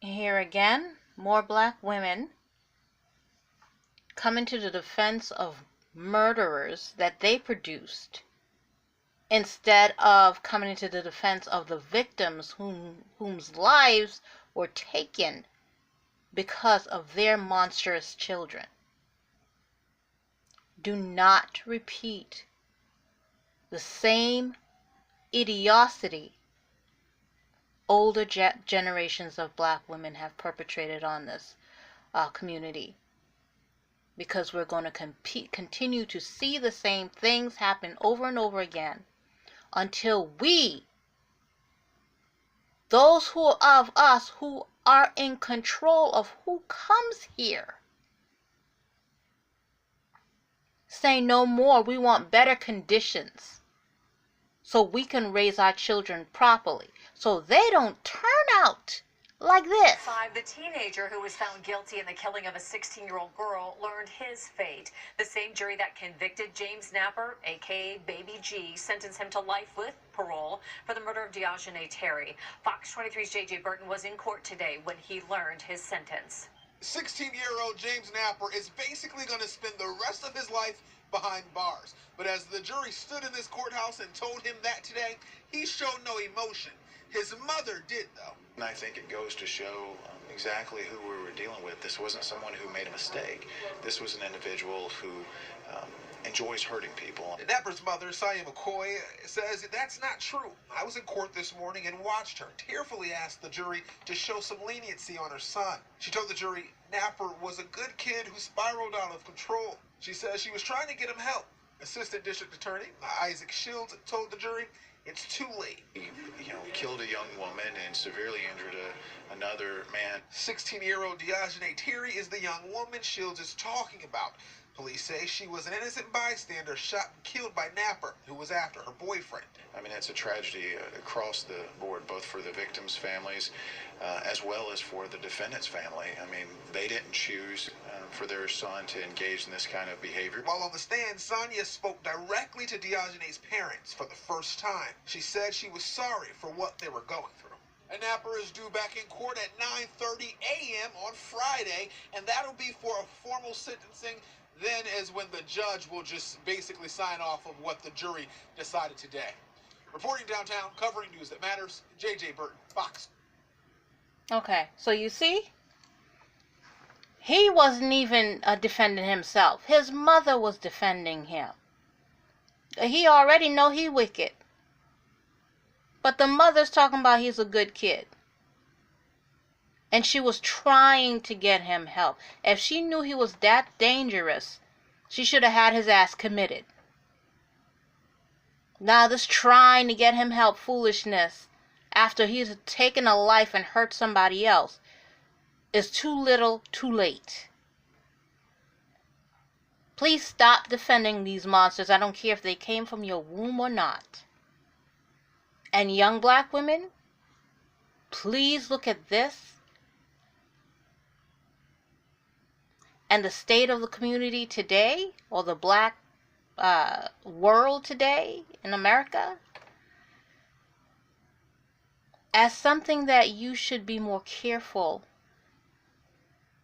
Here again, more black women coming to the defense of murderers that they produced instead of coming into the defense of the victims whose lives were taken because of their monstrous children. Do not repeat the same idiocy older generations of black women have perpetrated on this community, because we're going to continue to see the same things happen over and over again until those of us who are in control of who comes here, say no more. We want better conditions so we can raise our children properly, so they don't turn out like this. The teenager who was found guilty in the killing of a 16-year-old girl learned his fate. The same jury that convicted James Napper, a.k.a. Baby G, sentenced him to life with parole for the murder of Deajanay Terry. Fox 23's J.J. Burton was in court today when he learned his sentence. 16-year-old James Napper is basically going to spend the rest of his life behind bars. But as the jury stood in this courthouse and told him that today, he showed no emotion. His mother did, though. And I think it goes to show exactly who we were dealing with. This wasn't someone who made a mistake. This was an individual who enjoys hurting people. Napper's mother, Saya McCoy, says that's not true. I was in court this morning and watched her tearfully ask the jury to show some leniency on her son. She told the jury Napper was a good kid who spiraled out of control. She says she was trying to get him help. Assistant District Attorney Isaac Shields told the jury it's too late. He, killed a young woman and severely injured another man. 16-year-old Deajanay Terry is the young woman Shields is talking about. Police say she was an innocent bystander shot and killed by Napper, who was after her boyfriend. I mean, it's a tragedy across the board, both for the victims' families as well as for the defendant's family. I mean, they didn't choose for their son to engage in this kind of behavior. While on the stand, Sonia spoke directly to Deajanay's parents for the first time. She said she was sorry for what they were going through. And Napper is due back in court at 9:30 a.m. on Friday, and that'll be for a formal sentencing. Then is when the judge will just basically sign off of what the jury decided today. Reporting downtown, covering news that matters, J.J. Burton, Fox. Okay, so you see, he wasn't even defending himself. His mother was defending him. He already know he wicked. But the mother's talking about he's a good kid. And she was trying to get him help. If she knew he was that dangerous, she should have had his ass committed. Now this trying to get him help foolishness after he's taken a life and hurt somebody else is too little, too late. Please stop defending these monsters. I don't care if they came from your womb or not. And young black women, please look at this and the state of the community today, or the black world today in America, as something that you should be more careful.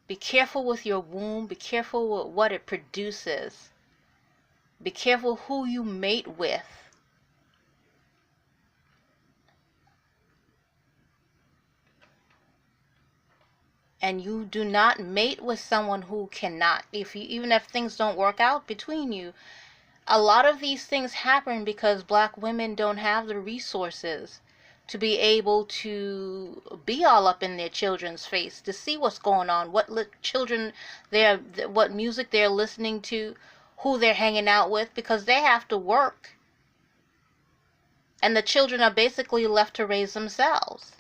Be careful with your womb. Be careful with what it produces. Be careful who you mate with. And you do not mate with someone who cannot. Even if things don't work out between you, a lot of these things happen because black women don't have the resources to be able to be all up in their children's face, to see what's going on, what music they're listening to, who they're hanging out with, because they have to work. And the children are basically left to raise themselves.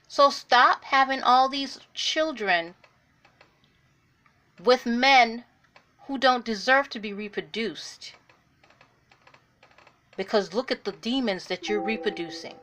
So stop having all these children with men who don't deserve to be reproduced. Because look at the demons that you're reproducing.